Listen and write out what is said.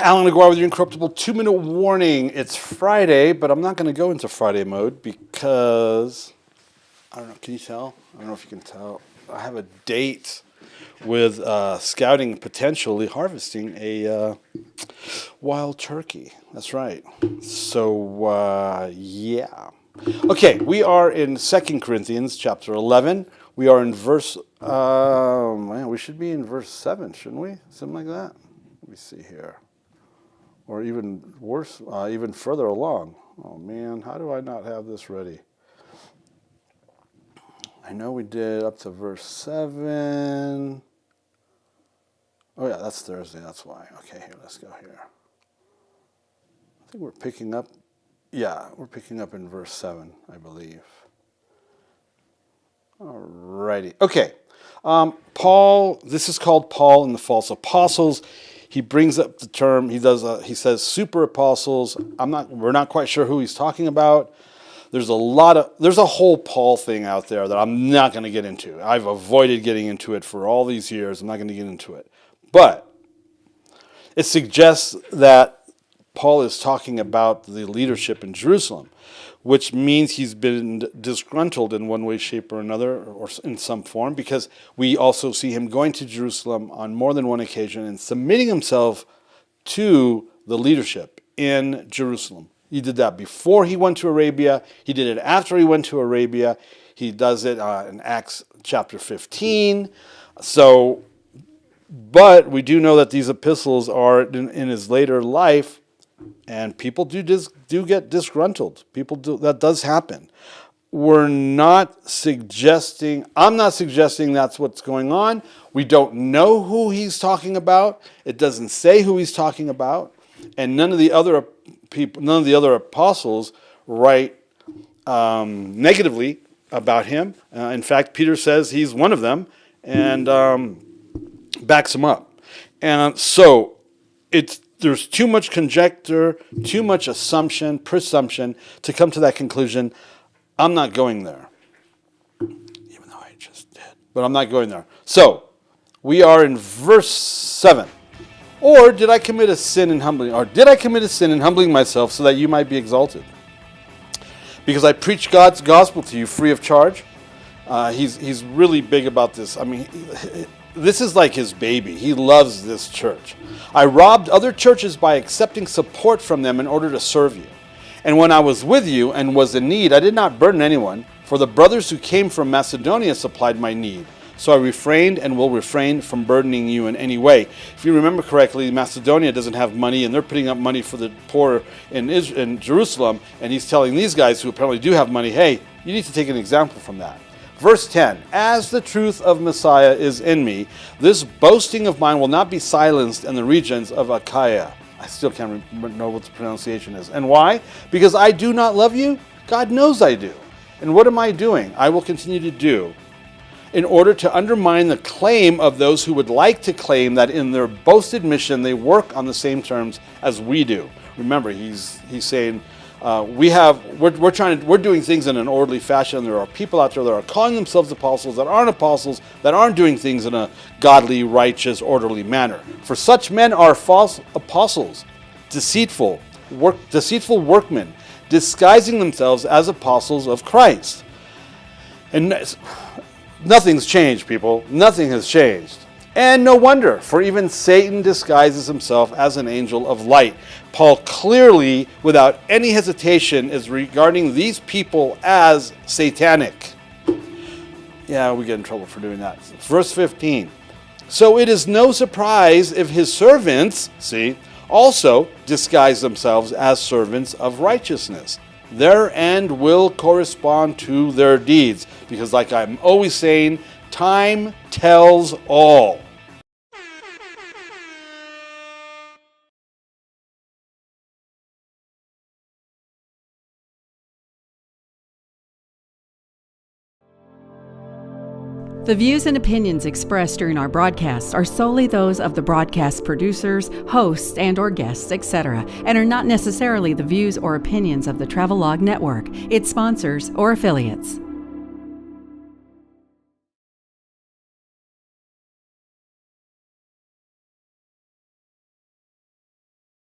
Allan Aguirre with your Incorruptible 2-minute warning. It's Friday, but I'm not going to go into Friday mode because, I don't know, can you tell? I don't know if you can tell. I have a date with scouting, potentially harvesting a wild turkey. That's right. So, yeah. Okay, we are in 2 Corinthians chapter 11. We are in verse, we should be in verse 7, shouldn't we? Something like that. Let me see here. Or even worse, even further along. Oh man, how do I not have this ready? I know we did up to verse 7. Oh yeah, that's Thursday, that's why. Okay, here, let's go here. I think we're picking up, we're picking up in verse 7, I believe. Alrighty, okay. Paul, this is called Paul and the False Apostles. He brings up the term, he says super apostles. We're not quite sure who he's talking about. There's a whole Paul thing out there that I'm not going to get into. I've avoided getting into it for all these years. I'm not going to get into it. But it suggests that Paul is talking about the leadership in Jerusalem, which means he's been disgruntled in one way, shape, or another, or in some form, because we also see him going to Jerusalem on more than one occasion and submitting himself to the leadership in Jerusalem. He did that before he went to Arabia. He did it after he went to Arabia. He does it in Acts chapter 15. But we do know that these epistles are in his later life, and people do get disgruntled. That does happen. I'm not suggesting that's what's going on. We don't know who he's talking about. It doesn't say who he's talking about. And none of the other apostles write negatively about him. In fact, Peter says he's one of them and backs him up. And so there's too much conjecture, too much presumption to come to that conclusion. I'm not going there, even though I just did. But I'm not going there. So we are in verse 7. Or did I commit a sin in humbling myself so that you might be exalted? Because I preach God's gospel to you free of charge. He's really big about this. I mean, this is like his baby. He loves this church. I robbed other churches by accepting support from them in order to serve you. And when I was with you and was in need, I did not burden anyone, for the brothers who came from Macedonia supplied my need. So I refrained and will refrain from burdening you in any way. If you remember correctly, Macedonia doesn't have money, and they're putting up money for the poor in Jerusalem, and he's telling these guys who apparently do have money, hey, you need to take an example from that. Verse 10, as the truth of Messiah is in me, this boasting of mine will not be silenced in the regions of Achaia. I still can't know what the pronunciation is. And why? Because I do not love you? God knows I do. And what am I doing? I will continue to do in order to undermine the claim of those who would like to claim that in their boasted mission they work on the same terms as we do. Remember, he's saying, we're doing things in an orderly fashion. There are people out there that are calling themselves apostles, that aren't doing things in a godly, righteous, orderly manner. For such men are false apostles, deceitful workmen, disguising themselves as apostles of Christ. And nothing's changed, people. Nothing has changed. And no wonder, for even Satan disguises himself as an angel of light. Paul clearly, without any hesitation, is regarding these people as satanic. Yeah, we get in trouble for doing that. Verse 15. So it is no surprise if his servants, also disguise themselves as servants of righteousness. Their end will correspond to their deeds. Because like I'm always saying, time tells all. The views and opinions expressed during our broadcasts are solely those of the broadcast producers, hosts, and/or guests, etc., and are not necessarily the views or opinions of the Travelog Network, its sponsors, or affiliates.